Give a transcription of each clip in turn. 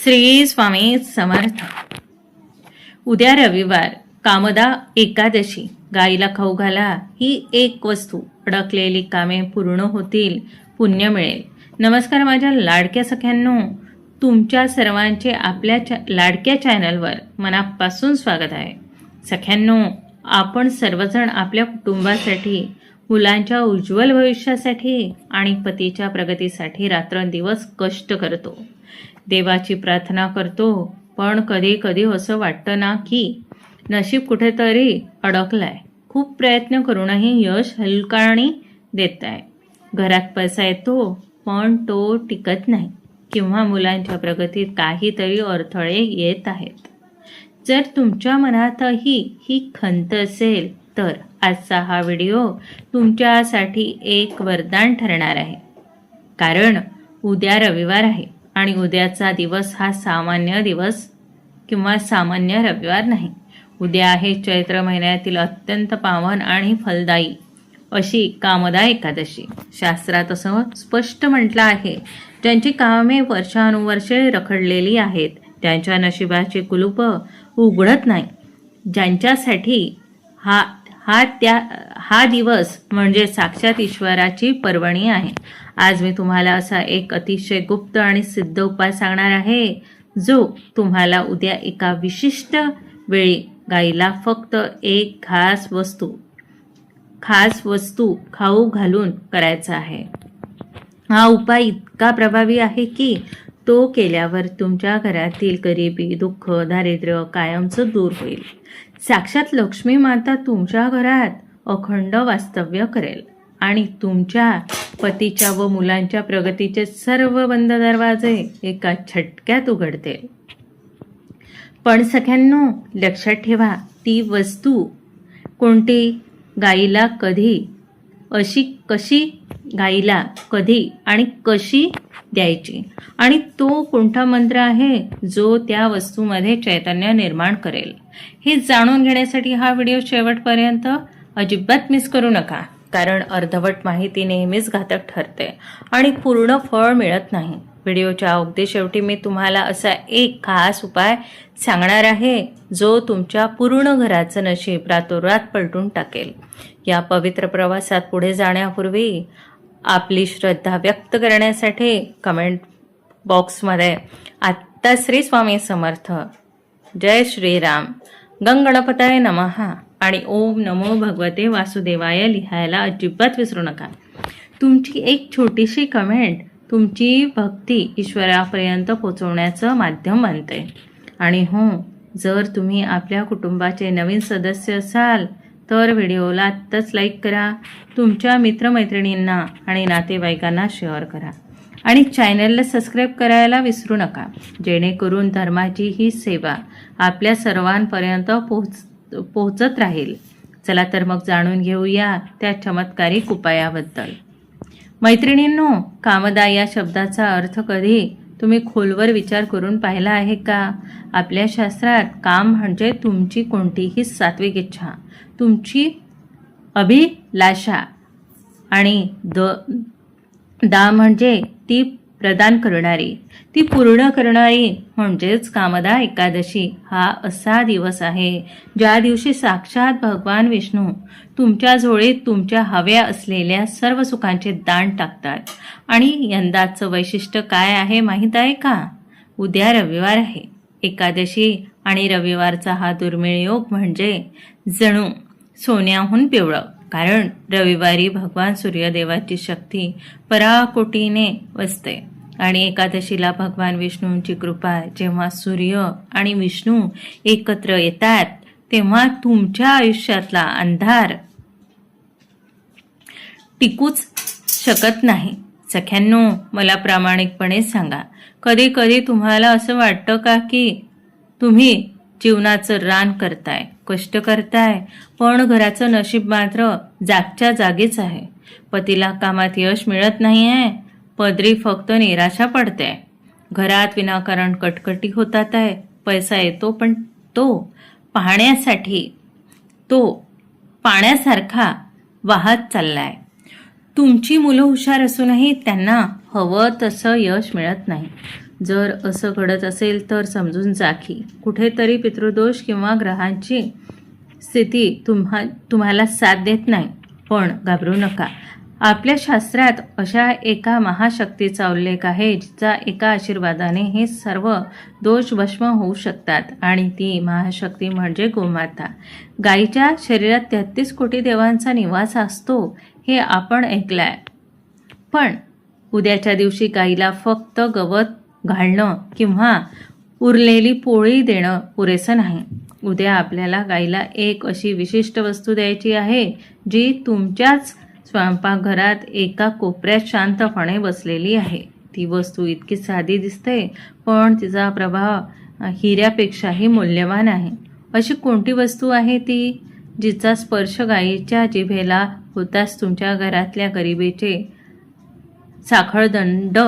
श्री स्वामी समर्थ. उद्या रविवार, कामदा एकादशी. गाईला खाऊ घाला ही एक वस्तू. अडकलेली कामे पूर्ण होतील, पुण्य मिळेल. नमस्कार माझ्या लाडक्या सख्यांनो, तुमच्या सर्वांचे आपल्या लाडक्या चॅनलवर मनापासून स्वागत आहे. सख्यांनो, आपण सर्वजण आपल्या कुटुंबासाठी, मुलांच्या उज्ज्वल भविष्यासाठी आणि पतीच्या प्रगतीसाठी रात्रंदिवस कष्ट करतो, देवाची प्रार्थना करतो. पण कधी कधी असं वाटतं ना की नशीब कुठेतरी अडकलाय. खूप प्रयत्न करूनही यश हलकाणी देत आहे. घरात पैसा येतो पण तो टिकत नाही, किंवा मुलांच्या प्रगतीत काहीतरी अडथळे येत आहेत. जर तुमच्या मनातही ही खंत असेल तर आजचा हा व्हिडिओ तुमच्यासाठी एक वरदान ठरणार आहे. कारण उद्या रविवार आहे आणि उद्याचा दिवस हा सामान्य दिवस किंवा सामान्य रविवार नाही. उद्या आहे चैत्र महिन्यातील अत्यंत पावन आणि फलदायी अशी कामदा एकादशी. शास्त्रात असं स्पष्ट म्हटलं आहे, ज्यांची कामे वर्षानुवर्षे रखडलेली आहेत, त्यांच्या नशिबाची कुलूप उघडत नाही, ज्यांच्यासाठी हा दिवस म्हणजे साक्षात ईश्वराची पर्वणी आहे. आज मी तुम्हाला असा एक अतिशय गुप्त आणि सिद्ध उपाय सांगणार आहे, जो तुम्हाला उद्या एका विशिष्ट वेळी गाईला फक्त एक खास वस्तू खाऊ घालून करायचा आहे. हा उपाय इतका प्रभावी आहे की तो केल्यावर तुमच्या घरातील गरिबी, दुःख, दारिद्र्य कायमचं दूर होईल. साक्षात लक्ष्मी माता तुमच्या घरात अखंड वास्तव्य करेल आणि तुमच्या पतीच्या व मुलांच्या प्रगतीचे सर्व बंद दरवाजे एका झटक्यात उघडतील. पण सगळ्यांनो, लक्षात ठेवा, ती वस्तू कोणती, गाईला कधी आणि कशी द्यायची, आणि तो कोणता मंत्र आहे जो त्या वस्तूमध्ये चैतन्य निर्माण करेल, हे जाणून घेण्यासाठी हा व्हिडिओ शेवटपर्यंत अजिबात मिस करू नका. कारण अर्धवट माहिती नेहमीच घातक ठरते आणि पूर्ण फळ मिळत नाही. व्हिडिओच्या अगदी शेवटी मी तुम्हाला असा एक खास उपाय सांगणार आहे, जो तुमच्या पूर्ण घराचं नशीब रातोरात पलटून टाकेल. या पवित्र प्रवासात पुढे जाण्यापूर्वी आपली श्रद्धा व्यक्त करण्यासाठी कमेंट बॉक्समध्ये आत्ता श्री स्वामी समर्थ, जय श्रीराम, गणपताय नमः आणि ओम नमो भगवते वासुदेवाय लिहायला अजिबात विसरू नका. तुमची एक छोटीशी कमेंट तुमची भक्ती ईश्वरापर्यंत पोहोचवण्याचं माध्यम बनते. आणि हो, जर तुम्ही आपल्या कुटुंबाचे नवीन सदस्य असाल तर व्हिडिओला आत्ताच लाईक करा, तुमच्या मित्रमैत्रिणींना आणि नातेवाईकांना शेअर करा आणि चॅनलला सबस्क्राईब करायला विसरू नका, जेणेकरून धर्माची ही सेवा आपल्या सर्वांपर्यंत पोहोचत राहील. चला तर मग जाणून घेऊया त्या चमत्कारिक उपायाबद्दल. मैत्रिणींनो, कामदा या शब्दाचा अर्थ कधी तुम्ही खोलवर विचार करून पाहिला आहे का? आपल्या शास्त्रात काम म्हणजे तुमची कोणतीही सात्विक इच्छा, तुमची अभिलाषा, आणि दा म्हणजे ती प्रदान करणारी, ती पूर्ण करणारी म्हणजेच कामदा एकादशी हा असा दिवस आहे ज्या दिवशी साक्षात भगवान विष्णू तुमच्या झोळीत तुमच्या हव्या असलेल्या सर्व सुखांचे दान टाकतात. आणि यंदाचं वैशिष्ट्य काय आहे माहीत आहे का? उद्या रविवार आहे, एकादशी आणि रविवारचा हा दुर्मिळ योग म्हणजे जणू सोन्याहून पिवळं. कारण रविवारी भगवान सूर्यदेवाची शक्ती पराकोटीने वसते आणि एकादशीला भगवान विष्णूंची कृपा. जेव्हा सूर्य आणि विष्णू एकत्र येतात तेव्हा तुमच्या आयुष्यातला अंधार टिकूच शकत नाही. सख्यांनो, मला प्रामाणिकपणे सांगा, कधी कधी तुम्हाला असं वाटतं का की तुम्ही जीवनाचं रान करताय, कष्ट करताय, पण घराचं नशीब मात्र जागच्या जागीच आहे. पतीला कामात यश मिळत नाहीये, पदरी फक्त निराशा पडते, घरात विनाकारण कटकटी होतात आहे, पैसा येतो पण तो पाण्यासारखा वाहत चाललाय. तुमची मुलं हुशार असूनही त्यांना हवं तसं यश मिळत नाही. जर असं घडत असेल तर समजून जा की कुठेतरी पितृदोष किंवा ग्रहांची स्थिती तुम्हाला साथ देत नाही. पण घाबरू नका. आपल्या शास्त्रात अशा एका महाशक्तीचा उल्लेख आहे जिचा एका आशीर्वादाने हे सर्व दोष भस्म होऊ शकतात आणि ती महाशक्ती म्हणजे गोमाता. गायीच्या शरीरात 33 कोटी देवांचा निवास असतो हे आपण ऐकलंय. पण उद्याच्या दिवशी गायीला फक्त गवत घालणं किंवा उरलेली पोळी देणं पुरेसं नाही. उद्या आपल्याला गायीला एक अशी विशिष्ट वस्तू द्यायची आहे जी तुमच्याच स्वयंपाकघरात एका कोपऱ्यात शांतपणे बसलेली आहे. ती वस्तू इतकी साधी दिसते पण तिचा प्रभाव हिऱ्यापेक्षाही मूल्यवान आहे. अशी कोणती वस्तू आहे ती जिचा स्पर्श गायीच्या जिभेला होताच तुमच्या घरातल्या गरिबीचे साखळदंड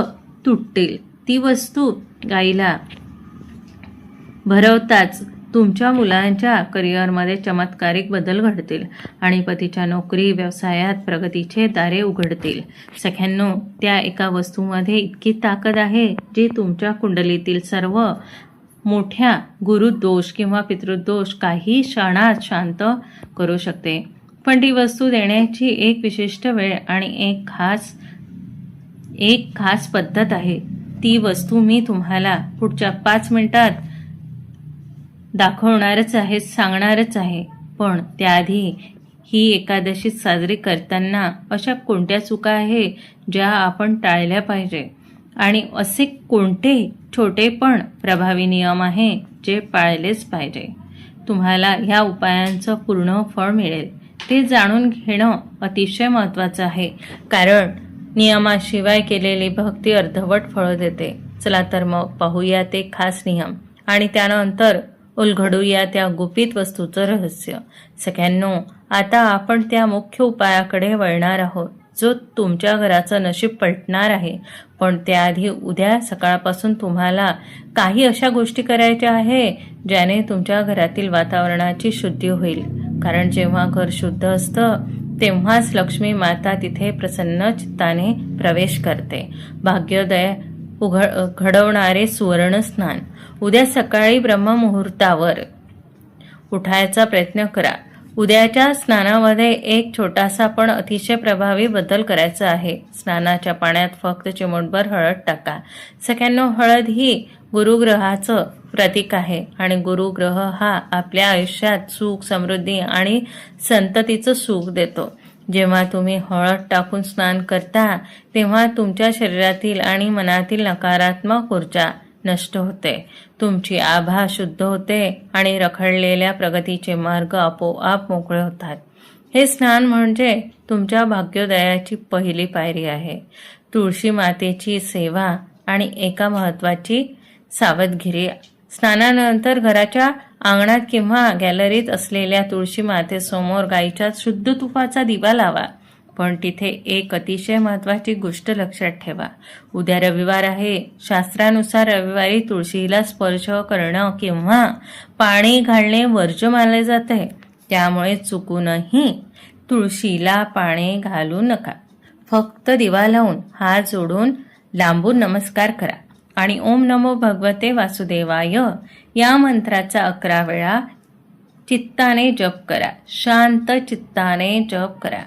तुटतील. ती वस्तू गायीला भरवताच तुमच्या मुलांच्या करिअरमध्ये चमत्कारिक बदल घडतील आणि पतीच्या नोकरी व्यवसायात प्रगतीचे दारे उघडतील. सख्यांनो, त्या एका वस्तूमध्ये इतकी ताकद आहे जी तुमच्या कुंडलीतील सर्व मोठ्या गुरुदोष किंवा पितृदोष काही क्षणात शांत करू शकते. पण ती वस्तू देण्याची एक विशिष्ट वेळ आणि एक खास पद्धत आहे. ती वस्तू मी तुम्हाला पुढच्या 5 मिनिटात दाखवणारच आहे, सांगणारच आहे. पण त्याआधी ही एकादशी साजरी करताना अशा कोणत्या चुका आहे ज्या आपण टाळल्या पाहिजे आणि असे कोणते छोटे पण प्रभावी नियम आहे जे पाळलेच पाहिजे. तुम्हाला ह्या उपायांचं पूर्ण फळ मिळेल ते जाणून घेणं अतिशय महत्त्वाचं आहे, कारण नियमाशिवाय केलेली भक्ती अर्धवट फळं देते. चला तर मग पाहूया ते खास नियम आणि त्यानंतर उलगडूया त्या गुपित वस्तूचं रहस्य. सगळ्यांनो, आता आपण त्या मुख्य उपायाकडे वळणार आहोत जो तुमच्या घराचं नशीब पलटणार आहे. पण त्याआधी उद्या सकाळपासून तुम्हाला काही अशा गोष्टी करायच्या आहे ज्याने तुमच्या घरातील वातावरणाची शुद्धी होईल. कारण जेव्हा घर शुद्ध असतं तेव्हाच लक्ष्मी माता तिथे प्रसन्न चित्ताने प्रवेश करते. भाग्योदय घडवणारे सुवर्ण स्नान. उद्या सकाळी ब्रह्ममुहूर्तावर उठायचा प्रयत्न करा. उद्याच्या स्नानामध्ये एक छोटासा पण अतिशय प्रभावी बदल करायचा आहे. स्नानाच्या पाण्यात फक्त चिमूटभर हळद टाका. सगळ्यांना हळद ही गुरुग्रहाचं प्रतीक आहे आणि गुरुग्रह हा आपल्या आयुष्यात सुख, समृद्धी आणि संततीचं सुख देतो. जेव्हा तुम्ही हळद टाकून स्नान करता तेव्हा तुमच्या शरीरातील आणि मनातील नकारात्मक ऊर्जा नष्ट होते. तुमची आभा शुद्ध होते आणि रखडलेल्या प्रगतीचे मार्ग आपोआप मोकळे होतात. हे स्नान म्हणजे तुमच्या भाग्योदयाची पहिली पायरी आहे. तुळशी मातेची सेवा आणि एका महत्त्वाची सावधगिरी. स्नानानंतर घराच्या अंगणात किंवा गॅलरीत असलेल्या तुळशी मातेसमोर गाईच्या शुद्ध तुपाचा दिवा लावा. पण तिथे एक अतिशय महत्त्वाची गोष्ट लक्षात ठेवा. उद्या रविवार आहे. शास्त्रानुसार रविवारी तुळशीला स्पर्श करणं किंवा पाणी घालणे वर्ज्य मानले जाते. त्यामुळे चुकूनही तुळशीला पाणी घालू नका. फक्त दिवा लावून हात जोडून लांबून नमस्कार करा आणि ओम नमो भगवते वासुदेवाय या मंत्राचा 11 वेळा चित्ताने जप करा. शांत चित्ताने जप करा.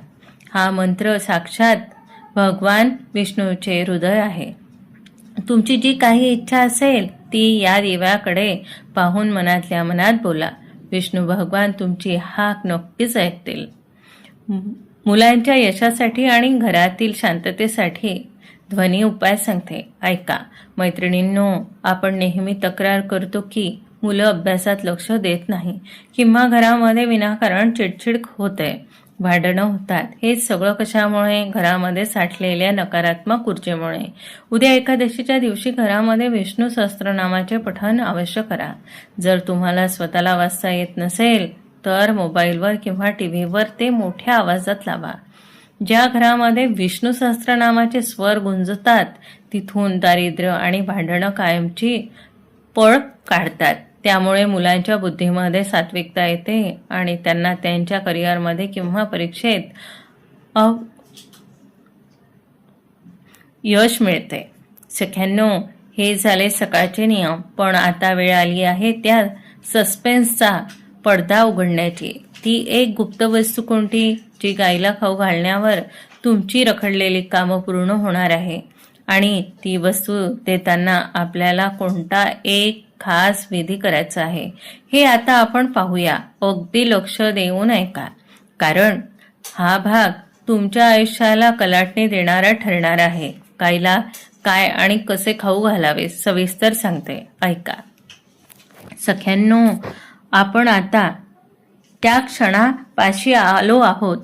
हा मंत्र साक्षात भगवान विष्णूचे हृदय आहे. तुमची जी काही इच्छा असेल ती या दिव्याकडे पाहून मनातल्या मनात बोला. विष्णू भगवान तुमची हाक नक्कीच ऐकतील. मुलांच्या यशासाठी आणि घरातील शांततेसाठी ध्वनी उपाय सांगते, ऐका. मैत्रिणींनो, आपण नेहमी तक्रार करतो की मुलं अभ्यासात लक्ष देत नाही किंवा घरामध्ये विनाकारण चिडचिड होते, भांडणं होतात. हे सगळं कशामुळे? घरामध्ये साठलेल्या नकारात्मक ऊर्जेमुळे. उद्या एकादशीच्या दिवशी घरामध्ये विष्णू सहस्त्रनामाचे पठण अवश्य करा. जर तुम्हाला स्वतःला वाचता येत नसेल तर मोबाईलवर किंवा टीव्हीवर ते मोठ्या आवाजात लावा. ज्या घरामध्ये विष्णू सहस्त्रनामाचे स्वर गुंजतात तिथून दारिद्र्य आणि भांडणं कायमची पळ काढतात. त्यामुळे मुलांच्या बुद्धीमध्ये सात्विकता येते आणि त्यांना त्यांच्या करिअरमध्ये किंवा परीक्षेत यश मिळते. सख्यांनो, हे झाले सकाळचे नियम, पण आता वेळ आली आहे त्या सस्पेन्सचा पडदा उघडण्याची. ती एक गुप्त वस्तू कोणती, जी गाईला खाऊ घालण्यावर तुमची रखडलेली कामं पूर्ण होणार आहे. आणि ती वस्तू देताना आपल्याला कोणता एक खास विधी करायचा आहे हे आता आपण पाहूया. अगदी लक्ष देऊन ऐका, कारण हा भाग तुमच्या आयुष्याला कलाटणी देणारा ठरणार आहे. गाईला काय आणि कसे खाऊ घालावे सविस्तर सांगते, ऐका. सख्यांनो, आपण आता त्या क्षणापाशी आलो आहोत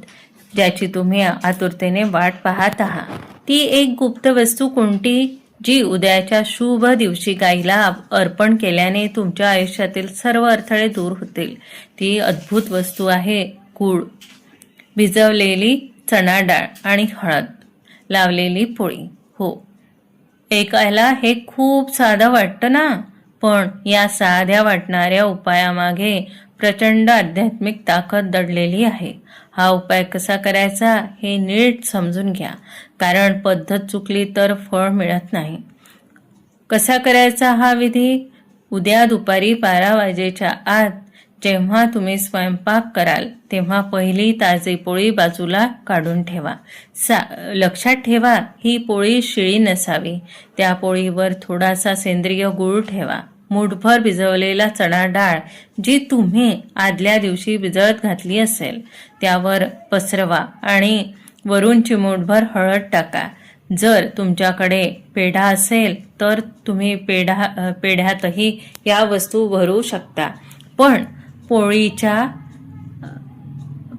ज्याची तुम्ही आतुरतेने वाट पाहत आहात. ती एक गुप्त वस्तू कोणती, जी उद्याच्या शुभ दिवशी गाईला अर्पण केल्याने तुमच्या आयुष्यातील सर्व अडथळे दूर होतील. ती अद्भुत वस्तू आहे गूळ, भिजवलेली चणा डाळ आणि हळद लावलेली पोळी. हो, ऐकायला हे खूप साधं वाटतं ना, पण या साध्या वाटणाऱ्या उपायामागे प्रचंड आध्यात्मिक ताकद दडलेली आहे. हा उपाय कसा करायचा हे नीट समजून घ्या, कारण पद्धत चुकली तर फळ मिळत नाही. कसा करायचा हा विधी? उद्या दुपारी 12 वाजेच्या आत जेव्हा तुम्ही स्वयंपाक कराल तेव्हा पहिली ताजी पोळी बाजूला काढून ठेवा. लक्षात ठेवा, ही पोळी शिळी नसावी. त्या पोळीवर थोडासा सेंद्रिय गूळ ठेवा. मूठभर भिजवलेला चणा डाळ, जी तुम्ही आदल्या दिवशी भिजत घातली असेल, त्यावर पसरवा आणि वरून चिमूटभर हळद टाका. जर तुमच्याकडे पेढा असेल तर तुम्ही पेढ्यातही या वस्तू भरू शकता, पण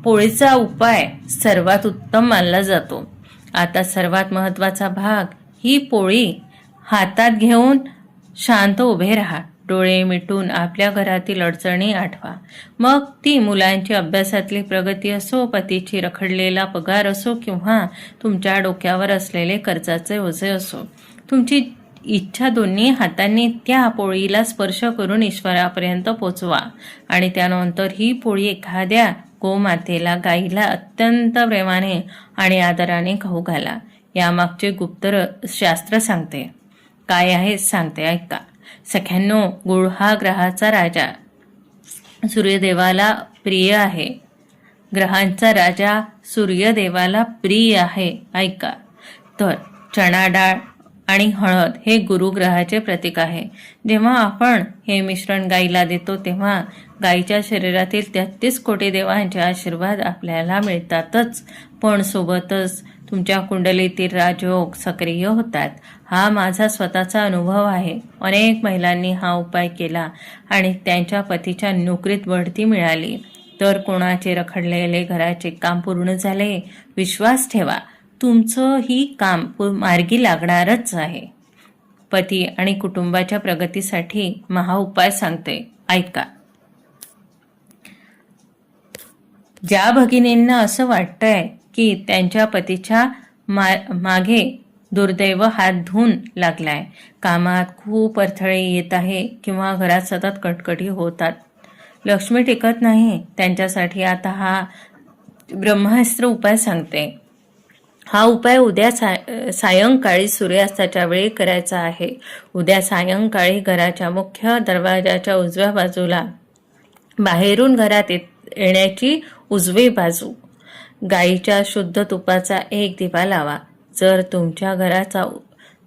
पोळीचा उपाय सर्वात उत्तम मानला जातो. आता सर्वात महत्त्वाचा भाग, ही पोळी हातात घेऊन शांत उभे राहा. डोळे मिटून आपल्या घरातील अडचणी आठवा. मग ती मुलांची अभ्यासातली प्रगती असो, पतीची रखडलेला पगार असो किंवा तुमच्या डोक्यावर असलेले कर्जाचे ओझे असो. तुमची इच्छा दोन्ही हातांनी त्या पोळीला स्पर्श करून ईश्वरापर्यंत पोचवा आणि त्यानंतर ही पोळी एखाद्या गोमातेला, गाईला अत्यंत प्रेमाने आणि आदराने खाऊ घाला. यामागचे गुप्त शास्त्र सांगते. काय आहे सांगते, ऐका. सख्यांनो, गुळ हा ग्रहाचा राजा, सूर्यदेवाला प्रिय आहे. ग्रहांचा राजा सूर्यदेवाला प्रिय आहे, ऐका. तर चणा डाळ आणि हळद हे गुरुग्रहाचे प्रतीक आहे. जेव्हा आपण हे मिश्रण गाईला देतो तेव्हा गाईच्या शरीरातील 33 कोटी देवांचे आशीर्वाद आपल्याला मिळतातच, पण सोबतच तुमच्या कुंडलीतील राजयोग सक्रिय होतात. हा माझा स्वतःचा अनुभव आहे. अनेक महिलांनी हा उपाय केला आणि त्यांच्या पतीच्या नोकरीत बढती मिळाली, तर कोणाचे रखडलेले घराचे काम पूर्ण झाले. विश्वास ठेवा, तुमचं ही काम मार्गी लागणारच आहे. पती आणि कुटुंबाच्या प्रगतीसाठी महा उपाय सांगते, ऐका. ज्या भगिनींना असं वाटतंय की त्यांच्या पतीच्या मागे दुर्दैव हात धुवून लागलाय, कामात खूप अडथळे येत आहे किंवा घरात सतत कटकटी होतात, लक्ष्मी टिकत नाही, त्यांच्यासाठी आता हा ब्रह्मास्त्र उपाय सांगते. हा उपाय उद्या सायंकाळी सूर्यास्ताच्या वेळी करायचा आहे. उद्या सायंकाळी घराच्या मुख्य दरवाजाच्या उजव्या बाजूला, बाहेरून घरात येण्याची उजवी बाजू, गाईच्या शुद्ध तुपाचा एक दिवा लावा. जर तुमच्या घराचा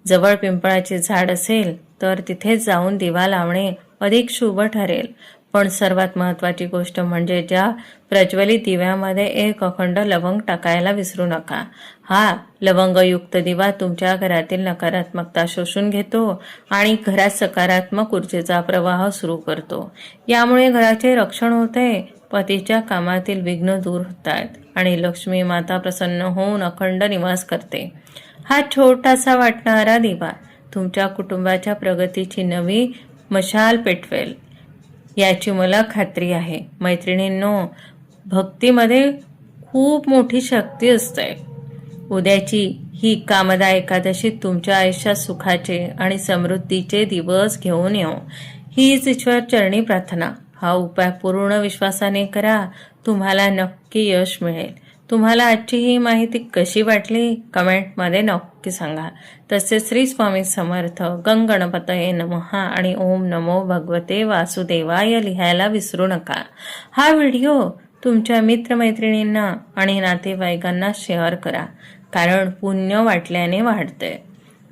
जवळ पिंपळाचे झाड असेल तर तिथे जाऊन दिवा लावणे अधिक शुभ ठरेल. पण सर्वात महत्त्वाची गोष्ट म्हणजे ज्या प्रज्वलित दिव्यामध्ये एक अखंड लवंग टाकायला विसरू नका. हा लवंगयुक्त दिवा तुमच्या घरातील नकारात्मकता शोषून घेतो आणि घरात सकारात्मक ऊर्जेचा प्रवाह सुरू करतो. यामुळे घराचे रक्षण होते, पतीच्या कामातील विघ्न दूर होतात आणि लक्ष्मी माता प्रसन्न होऊन अखंड निवास करते. हा छोटासा वाटणारा दिवा तुमच्या कुटुंबाच्या प्रगतीची नवी मशाल पेटवेल, याची मला खात्री आहे. मैत्रिणींनो, भक्तीमध्ये खूप मोठी शक्ती असते. उद्याची ही कामदा एकादशी तुमच्या आयुष्यात सुखाचे आणि समृद्धीचे दिवस घेऊन येऊ, हीच ईश्वर चरणी प्रार्थना. हा उपाय पूर्ण विश्वासाने करा, तुम्हाला नक्की यश मिळेल. तुम्हाला आजची ही माहिती कशी वाटली कमेंटमध्ये नक्की सांगा. तसेच श्री स्वामी समर्थ, गणपतये नमः आणि ओम नमो भगवते वासुदेवाय लिहायला विसरू नका. हा व्हिडिओ तुमच्या मित्रमैत्रिणींना आणि नातेवाईकांना शेअर करा, कारण पुण्य वाटल्याने वाढते.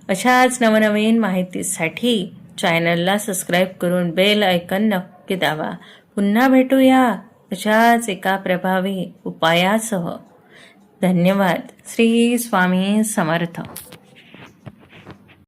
अशाच नवनवीन माहितीसाठी चॅनलला सबस्क्राईब करून बेल आयकॉन नक्की दाबा. पुन्हा भेटूया अशाच एका प्रभावी उपायासह. धन्यवाद. श्री स्वामी समर्थ.